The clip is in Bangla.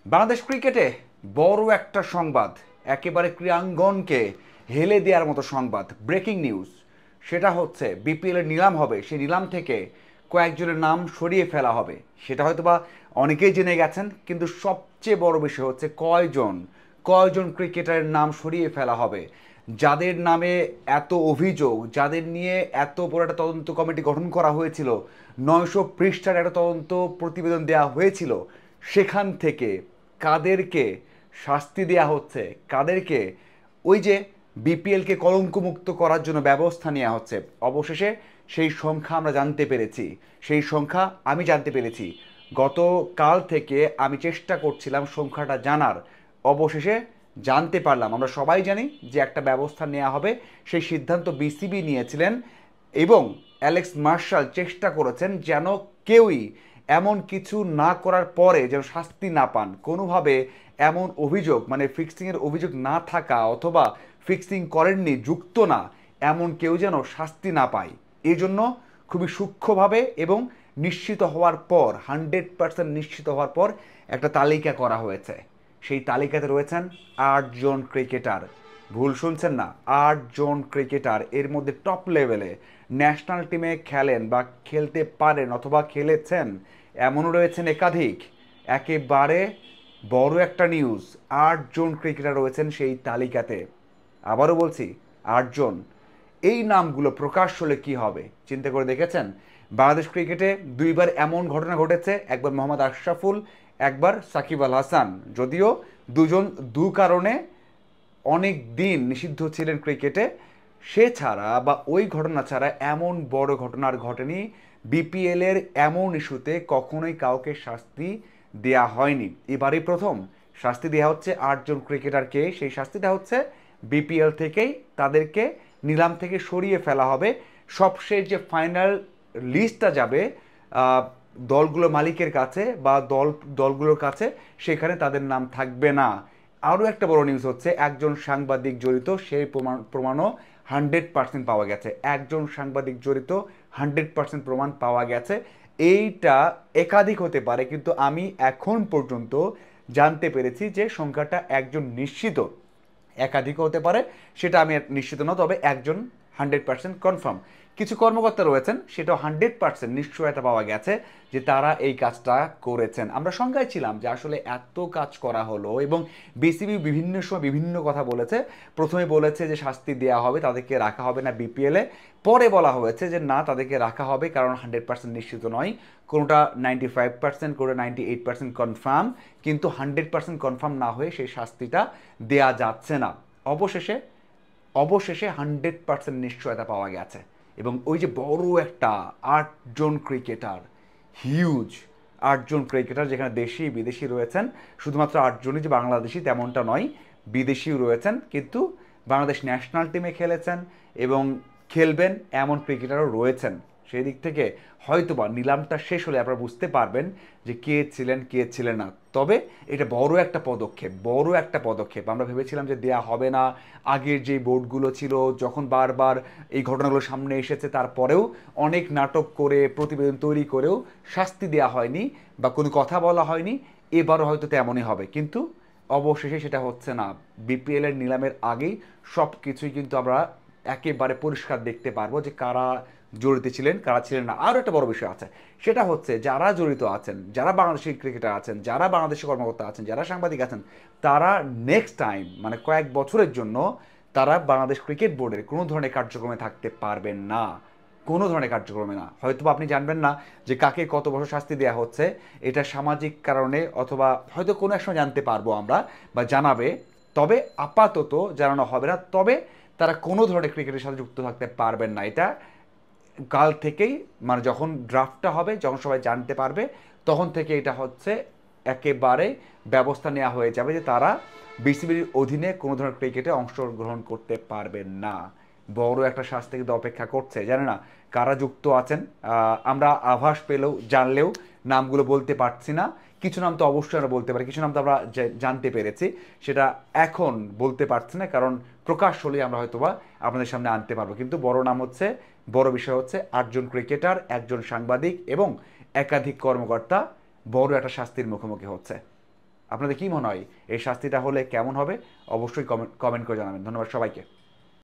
বাংলাদেশ ক্রিকেটে বড় একটা সংবাদ, একেবারে ক্রীড়াঙ্গনকে হেলে দেওয়ার মতো সংবাদ, ব্রেকিং নিউজ। সেটা হচ্ছে বিপিএল এর নিলাম হবে, সেই নিলাম থেকে কয়েকজনের নাম সরিয়ে ফেলা হবে। সেটা হয়তো বা অনেকেই জেনে গেছেন, কিন্তু সবচেয়ে বড় বিষয় হচ্ছে কয়জন কয়জন ক্রিকেটারের নাম সরিয়ে ফেলা হবে, যাদের নামে এত অভিযোগ, যাদের নিয়ে এত বড় একটা তদন্ত কমিটি গঠন করা হয়েছিল, 900 পৃষ্ঠার একটা তদন্ত প্রতিবেদন দেওয়া হয়েছিল। সেখান থেকে কাদেরকে শাস্তি দেওয়া হচ্ছে, কাদেরকে ওই যে বিপিএলকে কলঙ্কমুক্ত করার জন্য ব্যবস্থা নেওয়া হচ্ছে, অবশেষে সেই সংখ্যা আমরা জানতে পেরেছি। সেই সংখ্যা আমি জানতে পেরেছি গতকাল থেকে। আমি চেষ্টা করছিলাম সংখ্যাটা জানার, অবশেষে জানতে পারলাম। আমরা সবাই জানি যে একটা ব্যবস্থা নেওয়া হবে, সেই সিদ্ধান্ত বিসিবি নিয়েছিলেন এবং অ্যালেক্স মার্শাল চেষ্টা করেছেন যেন কেউই এমন কিছু না করার পরে যেন শাস্তি না পান। কোনোভাবে এমন অভিযোগ, মানে ফিক্সিংয়ের অভিযোগ না থাকা অথবা ফিক্সিং করেননি, যুক্ত না, এমন কেউ যেন শাস্তি না পায়। এই জন্য খুবই সূক্ষ্মভাবে এবং নিশ্চিত হওয়ার পর, 100% নিশ্চিত হওয়ার পর একটা তালিকা করা হয়েছে। সেই তালিকাতে রয়েছেন 8 জন ক্রিকেটার। ভুল শুনছেন না, 8 জন ক্রিকেটার। এর মধ্যে টপ লেভেলে ন্যাশনাল টিমে খেলেন বা খেলতে পারেন অথবা খেলেছেন এমনও রয়েছেন একাধিক। একেবারে বড় একটা নিউজ, 8 জন ক্রিকেটার রয়েছেন সেই তালিকাতে। আবারও বলছি, 8 জন। এই নামগুলো প্রকাশ হলে কি হবে চিন্তা করে দেখেছেন? বাংলাদেশ ক্রিকেটে দুইবার এমন ঘটনা ঘটেছে, একবার মোহাম্মদ আশরাফুল, একবার সাকিব আল হাসান। যদিও দুজন দু কারণে অনেক দিন নিষিদ্ধ ছিলেন ক্রিকেটে, সে ছাড়া বা ওই ঘটনা ছাড়া এমন বড় ঘটনা আর ঘটেনি। বিপিএলের এমন ইস্যুতে কখনোই কাউকে শাস্তি দেয়া হয়নি, এবারই প্রথম শাস্তি দেওয়া হচ্ছে 8 জন ক্রিকেটারকে। সেই শাস্তিটা হচ্ছে বিপিএল থেকেই তাদেরকে নিলাম থেকে সরিয়ে ফেলা হবে। সবশেষ যে ফাইনাল লিস্টটা যাবে দলগুলো মালিকের কাছে বা দলগুলোর কাছে, সেখানে তাদের নাম থাকবে না। আরও একটা বড় নিউজ হচ্ছে একজন সাংবাদিক জড়িত, সেই প্রমাণও 100% পাওয়া গেছে। একজন সাংবাদিক জড়িত, 100% প্রমাণ পাওয়া গেছে। এইটা একাধিক হতে পারে, কিন্তু আমি এখন পর্যন্ত জানতে পেরেছি যে সংখ্যাটা একজন নিশ্চিত। একাধিক হতে পারে, সেটা আমি নিশ্চিত না, তবে একজন 100% কনফার্ম। কিছু কর্মকর্তা রয়েছেন, সেটাও 100% নিশ্চয়তা পাওয়া গেছে যে তারা এই কাজটা করেছেন। আমরা শঙ্কায় ছিলাম যে আসলে এত কাজ করা হলো এবং বিসিবি বিভিন্ন সময় বিভিন্ন কথা বলেছে। প্রথমে বলেছে যে শাস্তি দেওয়া হবে, তাদেরকে রাখা হবে না বিপিএলে। পরে বলা হয়েছে যে না, তাদেরকে রাখা হবে, কারণ 100% নিশ্চিত নয়। কোনোটা 95%, কোনোটা 98% কনফার্ম, কিন্তু 100% কনফার্ম না হয়ে সেই শাস্তিটা দেয়া যাচ্ছে না। অবশেষে অবশেষে 100% নিশ্চয়তা পাওয়া গেছে। এবং ওই যে বড় একটা 8 জন ক্রিকেটার, হিউজ 8 জন ক্রিকেটার, যেখানে দেশি বিদেশি রয়েছেন। শুধুমাত্র 8 জনই যে বাংলাদেশি তেমনটা নয়, বিদেশিও রয়েছেন, কিন্তু বাংলাদেশ ন্যাশনাল টিমে খেলেছেন এবং খেলবেন এমন ক্রিকেটারও রয়েছেন। সেই দিক থেকে হয়তোবা নিলামটা শেষ হলে আপনারা বুঝতে পারবেন যে কে ছিলেন কে ছিলেন না। তবে এটা বড় একটা পদক্ষেপ, বড় একটা পদক্ষেপ। আমরা ভেবেছিলাম যে দেয়া হবে না। আগের যে বোর্ডগুলো ছিল, যখন বারবার এই ঘটনাগুলো সামনে এসেছে, তারপরেও অনেক নাটক করে প্রতিবেদন তৈরি করেও শাস্তি দেওয়া হয়নি বা কোনো কথা বলা হয়নি। এবারও হয়তো তেমনই হবে, কিন্তু অবশেষে সেটা হচ্ছে না। বিপিএল এর নিলামের আগেই সব কিছুই কিন্তু আমরা একেবারে পরিষ্কার দেখতে পারবো যে কারা জড়িত ছিলেন, কারা ছিলেন না। আরও একটা বড় বিষয় আছে, সেটা হচ্ছে যারা জড়িত আছেন, যারা বাংলাদেশি ক্রিকেটার আছেন, যারা বাংলাদেশি কর্মকর্তা আছেন, যারা সাংবাদিক আছেন, তারা নেক্সট টাইম, মানে কয়েক বছরের জন্য তারা বাংলাদেশ ক্রিকেট বোর্ডের কোনো ধরনের কার্যক্রমে থাকতে পারবেন না। কোনো ধরনের কার্যক্রমে না। হয়তো আপনি জানবেন না যে কাকে কত বছর শাস্তি দেওয়া হচ্ছে, এটা সামাজিক কারণে অথবা হয়তো কোনো এক সময় জানতে পারবো আমরা বা জানাবে। তবে আপাতত জানানো হবে না। তবে তারা কোনো ধরনের ক্রিকেটের সাথে যুক্ত থাকতে পারবেন না। এটা কাল থেকেই, মানে যখন ড্রাফটটা হবে, যখন সবাই জানতে পারবে, তখন থেকে এটা হচ্ছে একেবারে ব্যবস্থা নেওয়া হয়ে যাবে যে তারা বিসিবির অধীনে কোনো ধরনের ক্রিকেটে অংশগ্রহণ করতে পারবেন না। বড় একটা শাস্তি কিন্তু অপেক্ষা করছে। জানে না কারা যুক্ত আছেন, আমরা আভাস পেলেও জানলেও নামগুলো বলতে পারছি না। কিছু নাম তো অবশ্যই আমরা বলতে পারি, কিছু নাম তো আমরা জানতে পেরেছি, সেটা এখন বলতে পারছি না, কারণ প্রকাশ হলেই আমরা হয়তোবা আপনাদের সামনে আনতে পারবো। কিন্তু বড় নাম হচ্ছে, বড় বিষয় হচ্ছে 8 জন ক্রিকেটার, একজন সাংবাদিক এবং একাধিক কর্মকর্তা বড় একটা শাস্তির মুখোমুখি হচ্ছে। আপনাদের কী মনে হয় এই শাস্তিটা হলে কেমন হবে? অবশ্যই কমেন্ট করে জানাবেন। ধন্যবাদ সবাইকে।